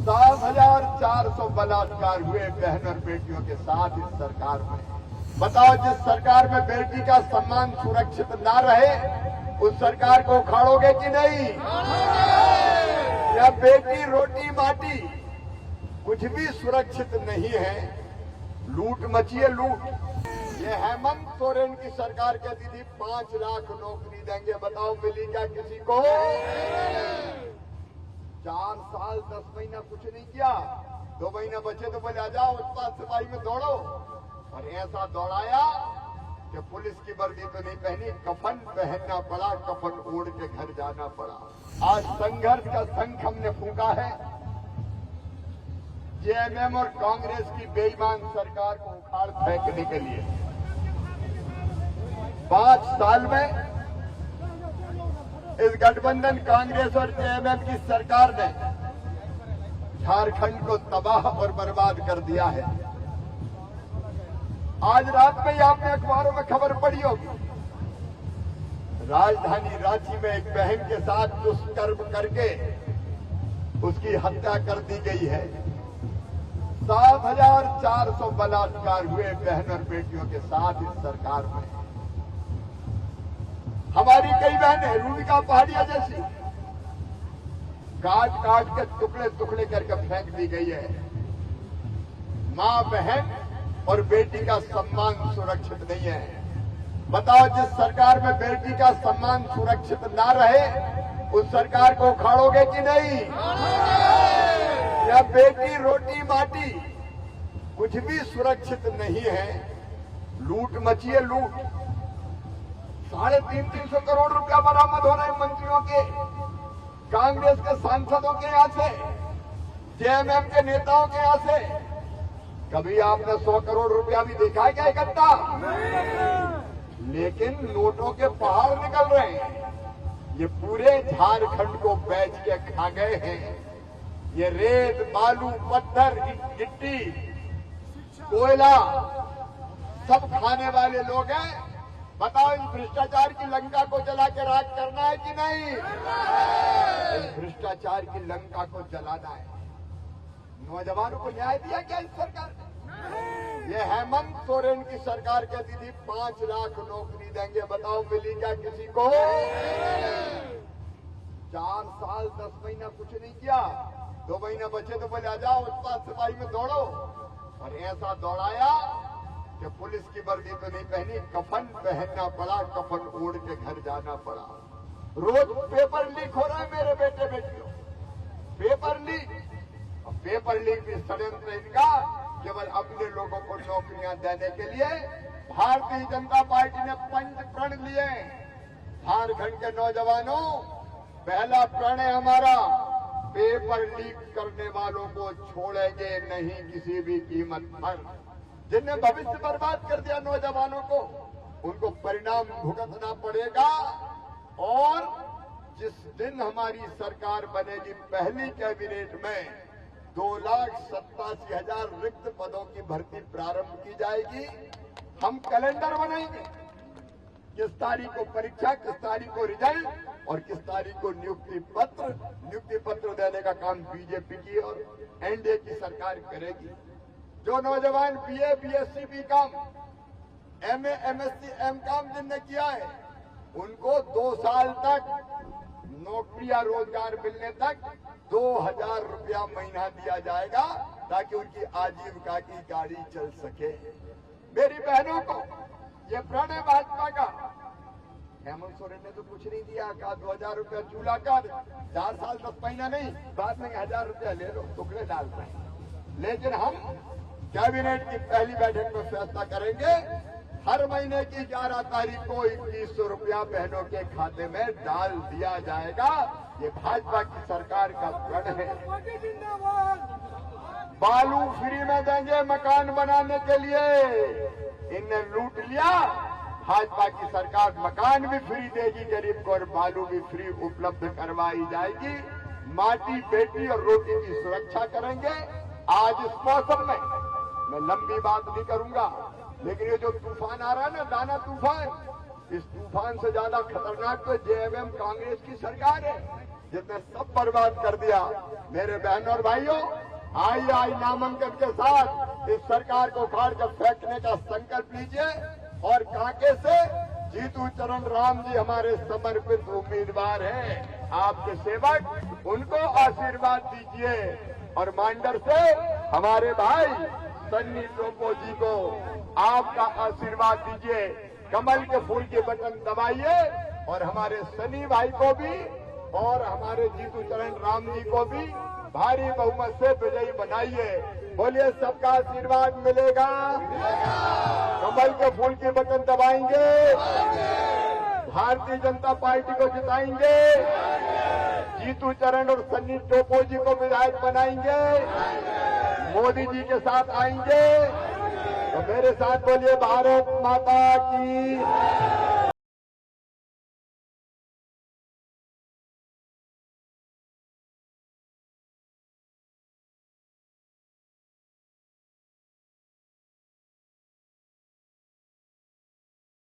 7,400 बलात्कार हुए बहन और बेटियों के साथ इस सरकार में। बताओ, जिस सरकार में बेटी का सम्मान सुरक्षित ना रहे उस सरकार को उखाड़ोगे कि नहीं? या बेटी रोटी माटी कुछ भी सुरक्षित नहीं है, लूट मची है, लूट। ये हेमंत सोरेन की सरकार कहती थी 5 लाख नौकरी देंगे, बताओ मिली क्या किसी को? 4 साल 10 महीना कुछ नहीं किया, 2 महीना बचे तो बोले आ जाओ उत्पाद सिपाही में दौड़ो, और ऐसा दौड़ाया कि पुलिस की वर्दी तो नहीं पहनी, कफन पहनना पड़ा, कफन ओढ़ के घर जाना पड़ा। आज संघर्ष का शंख हमने फूंका है जेएमएम और कांग्रेस की बेईमान सरकार को उखाड़ फेंकने के लिए। 5 साल में इस गठबंधन कांग्रेस और जेएमएम की सरकार ने झारखंड को तबाह और बर्बाद कर दिया है। आज रात में ही आपने अखबारों में खबर पढ़ी होगी, राजधानी रांची में एक बहन के साथ दुष्कर्म करके उसकी हत्या कर दी गई है। 7,400 बलात्कार हुए बहन और बेटियों के साथ इस सरकार में। हमारी कई बहनें रूबिका पहाड़िया जैसी काट काट के टुकड़े टुकड़े करके फेंक दी गई है। मां बहन और बेटी का सम्मान सुरक्षित नहीं है। बताओ, जिस सरकार में बेटी का सम्मान सुरक्षित ना रहे उस सरकार को उखाड़ोगे कि नहीं? या बेटी रोटी माटी कुछ भी सुरक्षित नहीं है, लूट मची है, लूट। 350 करोड़ रुपया बरामद हो रहे हैं मंत्रियों के, कांग्रेस के सांसदों के यहां से, जेएमएम के नेताओं के यहां से। कभी आपने 100 करोड़ रुपया भी देखा है क्या इकट्ठा? लेकिन नोटों के पहाड़ निकल रहे हैं। ये पूरे झारखंड को बेच के खा गए हैं। ये रेत, बालू, पत्थर, गिट्टी, कोयला सब खाने वाले लोग हैं। बताओ, इस भ्रष्टाचार की लंका को जला के राख करना है कि नहीं? इस भ्रष्टाचार की लंका को जलाना है। नौजवानों को न्याय दिया क्या इस सरकार ने? ये हेमंत सोरेन की सरकार कहती थी 5 लाख नौकरी देंगे, बताओ मिली क्या किसी को? 4 साल 10 महीना कुछ नहीं किया, 2 महीना बचे तो बोले आ जाओ उत्पाद सिपाही में दौड़ो, और ऐसा दौड़ाया कि पुलिस की वर्दी तो नहीं पहनी, कफन पहनना पड़ा, कफन ओढ़ के घर जाना पड़ा। रोज पेपर लीक हो रहा है मेरे बेटे बेटियों, पेपर लीक। पेपर लीक भी षड्यंत्र इनका केवल अपने लोगों को नौकरियां देने के लिए। भारतीय जनता पार्टी ने 5 प्रण लिए। झारखंड के नौजवानों, पहला प्रण है हमारा, पेपर लीक करने वालों को छोड़ेंगे नहीं किसी भी कीमत पर। जिनने भविष्य बर्बाद कर दिया नौजवानों को, उनको परिणाम भुगतना पड़ेगा। और जिस दिन हमारी सरकार बनेगी, पहली कैबिनेट में 2,87,000 रिक्त पदों की भर्ती प्रारंभ की जाएगी। हम कैलेंडर बनाएंगे, किस तारीख को परीक्षा, किस तारीख को रिजल्ट और किस तारीख को नियुक्ति पत्र देने का काम बीजेपी की और एनडीए की सरकार करेगी। जो नौजवान BA, BSc, BCom, MA, MSc, MCom जिनने किया है, उनको 2 साल तक नौकरी या रोजगार मिलने तक 2,000 रुपया महीना दिया जाएगा, ताकि उनकी आजीविका की गाड़ी चल सके। मेरी बहनों को ये प्रण है भाजपा का। हेमंत सोरेन ने तो कुछ नहीं दिया, कहा 2,000 रुपया चूल्हा का, 4 साल 10 महीना नहीं, बाद में 1,000 रुपया ले लो, टुकड़े डालते हैं। लेकिन हम कैबिनेट की पहली बैठक में फैसला करेंगे, हर महीने की 11 तारीख को 2100 रुपया बहनों के खाते में डाल दिया जाएगा। ये भाजपा की सरकार का प्रण है। बालू फ्री में देंगे मकान बनाने के लिए, इनने लूट लिया। भाजपा की सरकार मकान भी फ्री देगी गरीब को, और बालू भी फ्री उपलब्ध करवाई जाएगी। माटी, बेटी और रोटी की सुरक्षा करेंगे। आज इस मौसम में मैं लंबी बात नहीं करूंगा, लेकिन ये जो तूफान आ रहा है ना, दाना तूफान, इस तूफान से ज्यादा खतरनाक तो जेएमएम कांग्रेस की सरकार है। जिसने सब बर्बाद कर दिया। मेरे बहनों और भाइयों, आई नामांकन के साथ इस सरकार को उखाड़ कर फेंकने का संकल्प लीजिए और कांके से जीतू चरण राम जी हमारे समर्पित उम्मीदवार हैं। आपके सेवक, उनको आशीर्वाद दीजिए और मांडर से हमारे भाई सन्नी टोपो जी को आपका आशीर्वाद दीजिए। कमल के फूल के बटन दबाइए और हमारे सनी भाई को भी और हमारे जीतू चरण राम जी को भी भारी बहुमत से विजयी बनाइए। बोलिए, सबका आशीर्वाद मिलेगा। कमल के फूल के बटन दबाएंगे, भारतीय जनता पार्टी को जिताएंगे, जीतू चरण और सन्नी टोपो जी को विधायक बनाएंगे, मोदी जी के साथ आएंगे। तो मेरे साथ बोलिए, भारत माता की।